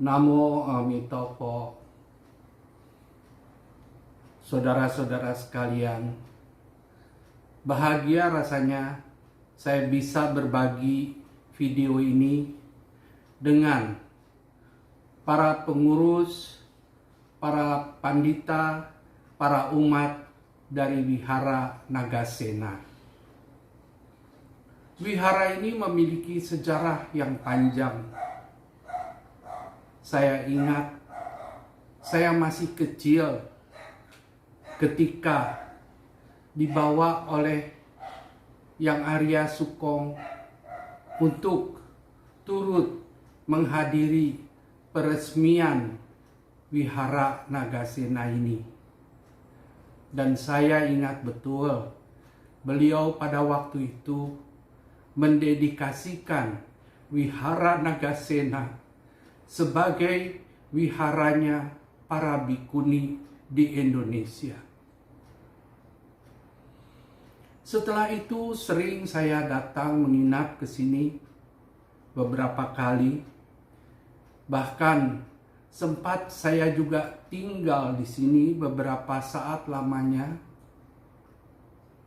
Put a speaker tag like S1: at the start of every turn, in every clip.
S1: Namo Amitabha. Saudara-saudara sekalian, bahagia rasanya saya bisa berbagi video ini dengan para pengurus, para pandita, para umat dari Wihara Nagasena. Wihara ini memiliki sejarah yang panjang. Saya ingat, saya masih kecil ketika dibawa oleh Yang Arya Sukong untuk turut menghadiri peresmian Wihara Nagasena ini. Dan saya ingat betul, beliau pada waktu itu mendedikasikan Wihara Nagasena sebagai wiharanya para bikuni di Indonesia. Setelah itu sering saya datang menginap ke sini beberapa kali. Bahkan sempat saya juga tinggal di sini beberapa saat lamanya,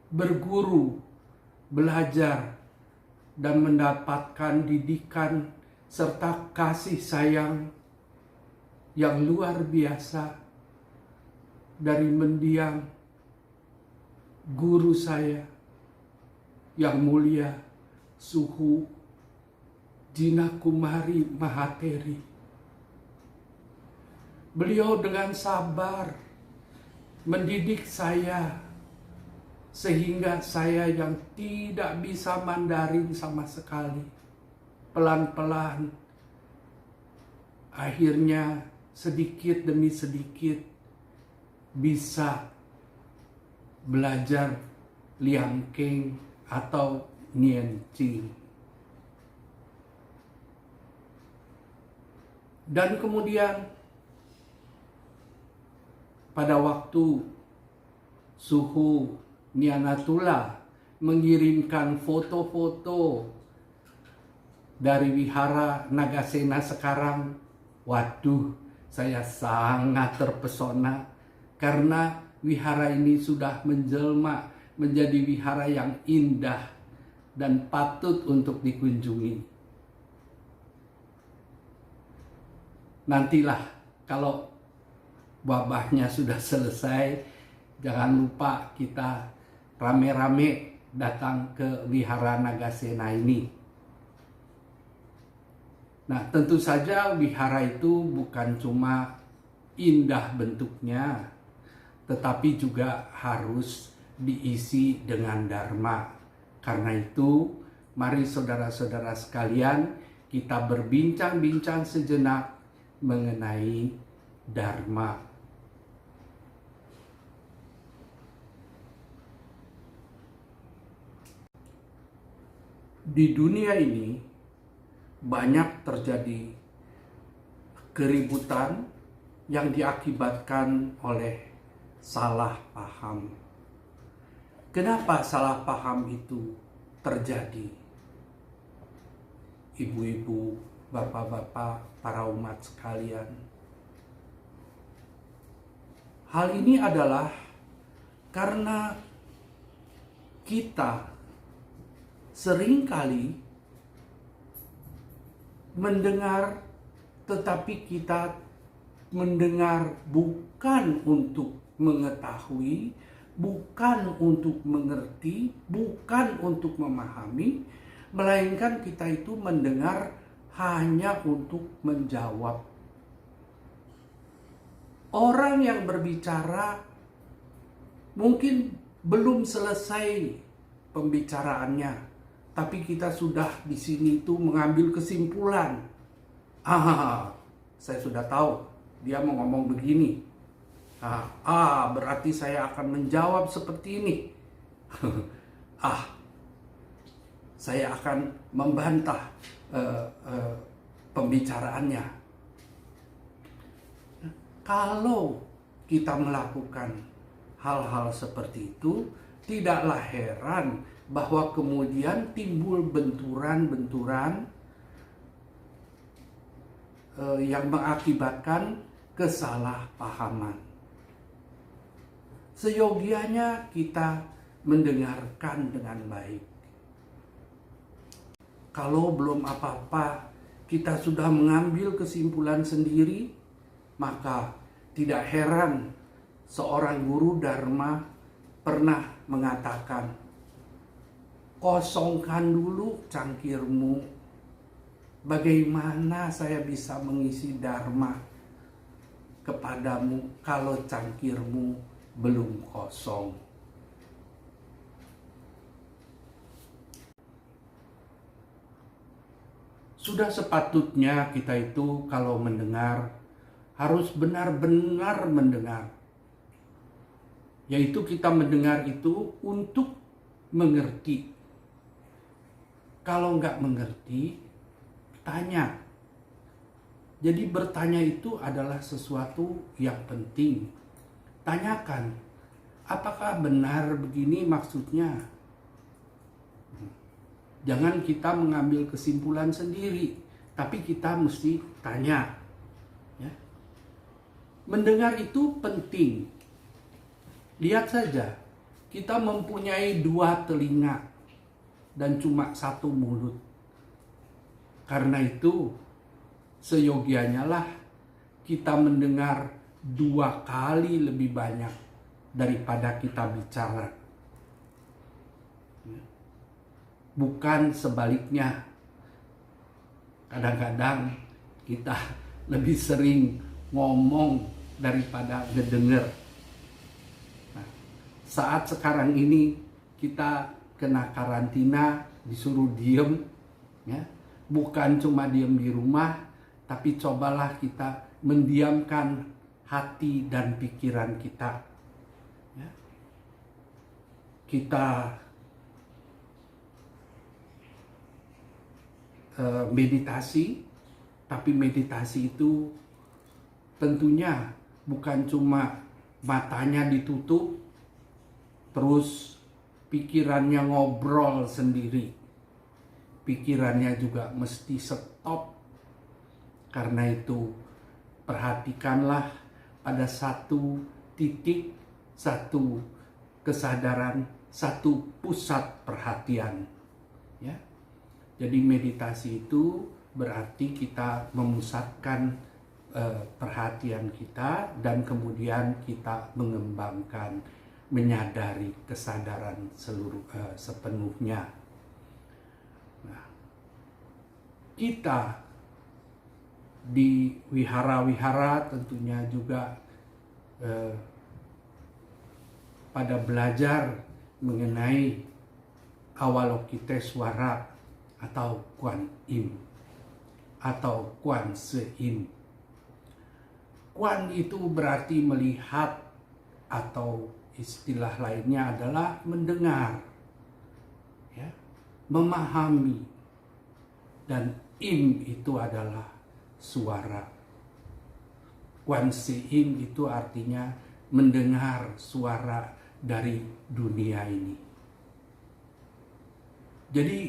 S1: berguru, belajar, dan mendapatkan didikan serta kasih sayang yang luar biasa dari mendiang guru saya yang mulia Suhu Jinakumari Mahateri. Beliau dengan sabar mendidik saya sehingga saya yang tidak bisa Mandarin sama sekali, pelan-pelan, akhirnya sedikit demi sedikit bisa belajar Liang Keng atau Nien Ching. Dan kemudian pada waktu Suhu Nianatula mengirimkan foto-foto dari Wihara Nagasena sekarang, waduh, saya sangat terpesona karena wihara ini sudah menjelma menjadi wihara yang indah dan patut untuk dikunjungi. Nantilah kalau wabahnya sudah selesai, jangan lupa kita rame-rame datang ke Wihara Nagasena ini. Nah, tentu saja wihara itu bukan cuma indah bentuknya, tetapi juga harus diisi dengan dharma. Karena itu, mari saudara-saudara sekalian, kita berbincang-bincang sejenak mengenai dharma. Di dunia ini banyak terjadi keributan yang diakibatkan oleh salah paham. Kenapa salah paham itu terjadi? Ibu-ibu, bapak-bapak, para umat sekalian. Hal ini adalah karena kita seringkali mendengar, tetapi kita mendengar bukan untuk mengetahui, bukan untuk mengerti, bukan untuk memahami, melainkan kita itu mendengar hanya untuk menjawab. Orang yang berbicara mungkin belum selesai pembicaraannya, tapi kita sudah di sini itu mengambil kesimpulan. Saya sudah tahu dia mau ngomong begini. Berarti saya akan menjawab seperti ini. Saya akan membantah pembicaraannya. Kalau kita melakukan hal-hal seperti itu, tidaklah heran bahwa kemudian timbul benturan-benturan yang mengakibatkan kesalahpahaman. Seyogianya kita mendengarkan dengan baik. Kalau belum apa-apa, kita sudah mengambil kesimpulan sendiri, maka tidak heran seorang guru Dharma pernah mengatakan, kosongkan dulu cangkirmu. Bagaimana saya bisa mengisi Dharma kepadamu kalau cangkirmu belum kosong? Sudah sepatutnya kita itu kalau mendengar harus benar-benar mendengar. Yaitu kita mendengar itu untuk mengerti. Kalau nggak mengerti, tanya. Jadi bertanya itu adalah sesuatu yang penting. Tanyakan, apakah benar begini maksudnya? Jangan kita mengambil kesimpulan sendiri, tapi kita mesti tanya. Ya. Mendengar itu penting. Lihat saja, kita mempunyai 2 telinga dan cuma 1 mulut. Karena itu, seyogianya lah kita mendengar 2 kali lebih banyak daripada kita bicara. Bukan sebaliknya. Kadang-kadang kita lebih sering ngomong daripada ngedenger. Nah, saat sekarang ini kita kena karantina, disuruh diem, ya. Bukan cuma diem di rumah, tapi cobalah kita mendiamkan hati dan pikiran kita. Ya. Kita meditasi, tapi meditasi itu tentunya bukan cuma matanya ditutup, terus pikirannya ngobrol sendiri. Pikirannya juga mesti stop. Karena itu perhatikanlah pada satu titik, satu kesadaran, satu pusat perhatian. Ya. Jadi meditasi itu berarti kita memusatkan perhatian kita dan kemudian kita mengembangkan, menyadari kesadaran sepenuhnya. Nah, kita di wihara-wihara tentunya juga pada belajar mengenai Avalokitesvara atau Kuan Im atau Kuan Se-im. Kuan itu berarti melihat, atau istilah lainnya adalah mendengar, ya, memahami, dan Im itu adalah suara. Kuan Se-im itu artinya mendengar suara dari dunia ini. Jadi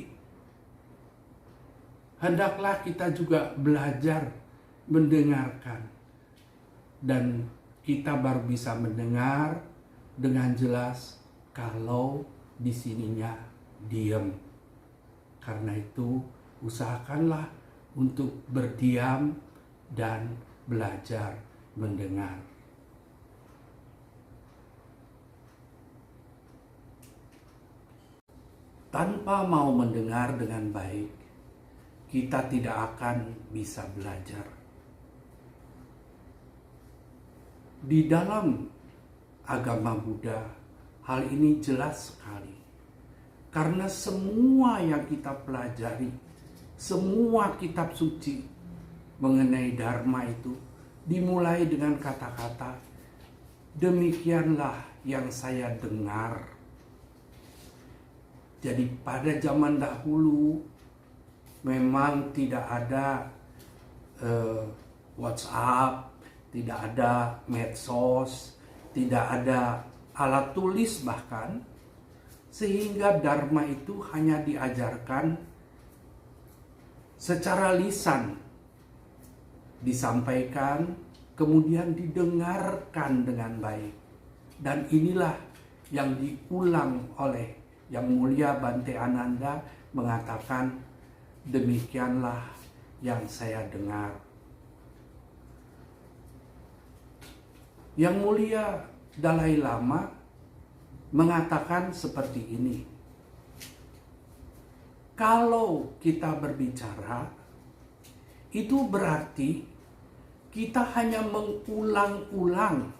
S1: hendaklah kita juga belajar mendengarkan, dan kita baru bisa mendengar dengan jelas kalau di sininya diam. Karena itu usahakanlah untuk berdiam dan belajar mendengar. Tanpa mau mendengar dengan baik, kita tidak akan bisa belajar. Di dalam agama Buddha, hal ini jelas sekali. Karena semua yang kita pelajari, semua kitab suci mengenai Dharma itu dimulai dengan kata-kata, demikianlah yang saya dengar. Jadi pada zaman dahulu memang tidak ada WhatsApp, tidak ada medsos, tidak ada alat tulis bahkan, sehingga Dharma itu hanya diajarkan secara lisan, disampaikan, kemudian didengarkan dengan baik. Dan inilah yang diulang oleh Yang Mulia Bante Ananda, mengatakan, demikianlah yang saya dengar. Yang Mulia Dalai Lama mengatakan seperti ini, kalau kita berbicara, itu berarti kita hanya mengulang-ulang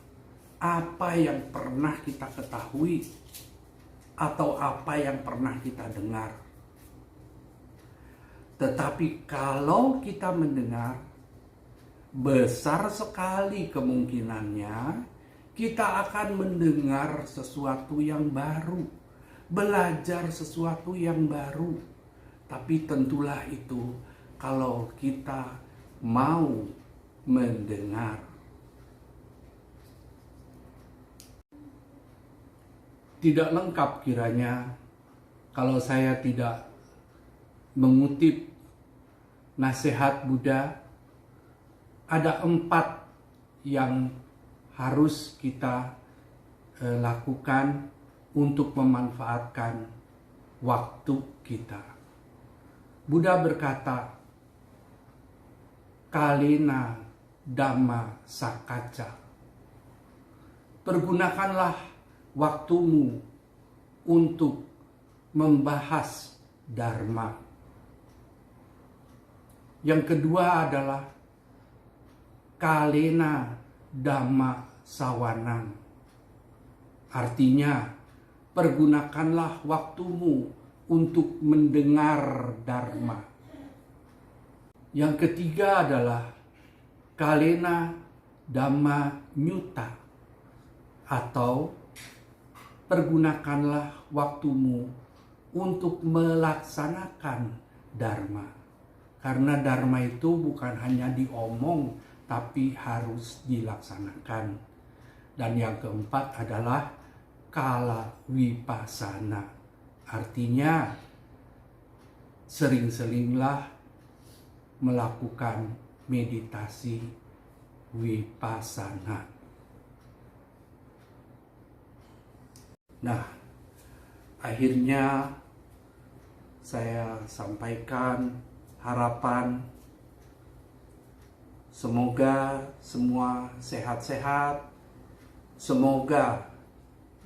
S1: apa yang pernah kita ketahui atau apa yang pernah kita dengar. Tetapi kalau kita mendengar, besar sekali kemungkinannya kita akan mendengar sesuatu yang baru, belajar sesuatu yang baru. Tapi tentulah itu kalau kita mau mendengar. Tidak lengkap kiranya kalau saya tidak mengutip nasihat Buddha. Ada 4 yang harus kita lakukan untuk memanfaatkan waktu kita. Buddha berkata, Kalena Dhamma Sakaca. Pergunakanlah waktumu untuk membahas Dharma. Yang kedua adalah Kalena Dhamma Sawanang. Artinya, pergunakanlah waktumu untuk mendengar Dharma. Yang ketiga adalah Kalena Dhamma Nyuta, atau pergunakanlah waktumu untuk melaksanakan Dharma. Karena Dharma itu bukan hanya diomong, tapi harus dilaksanakan. Dan yang keempat adalah kala vipassana. Artinya, sering-seringlah melakukan meditasi vipassana. Nah, akhirnya saya sampaikan harapan semoga semua sehat-sehat, semoga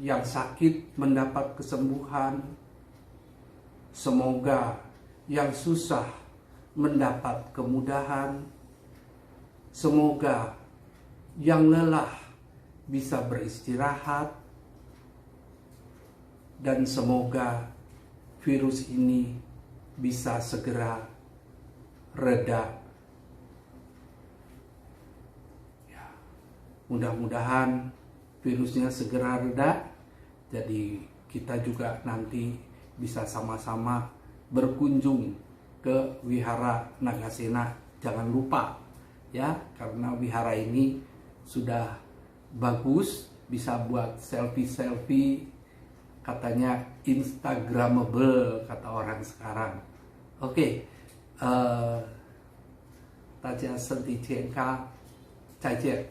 S1: yang sakit mendapat kesembuhan, semoga yang susah mendapat kemudahan, semoga yang lelah bisa beristirahat, dan semoga virus ini bisa segera reda. Mudah-mudahan virusnya segera reda, jadi kita juga nanti bisa sama-sama berkunjung ke Wihara Nagasena. Jangan lupa ya, karena wihara ini sudah bagus, bisa buat selfie-selfie, katanya instagramable kata orang sekarang. Oke, 大家身体健康，再见。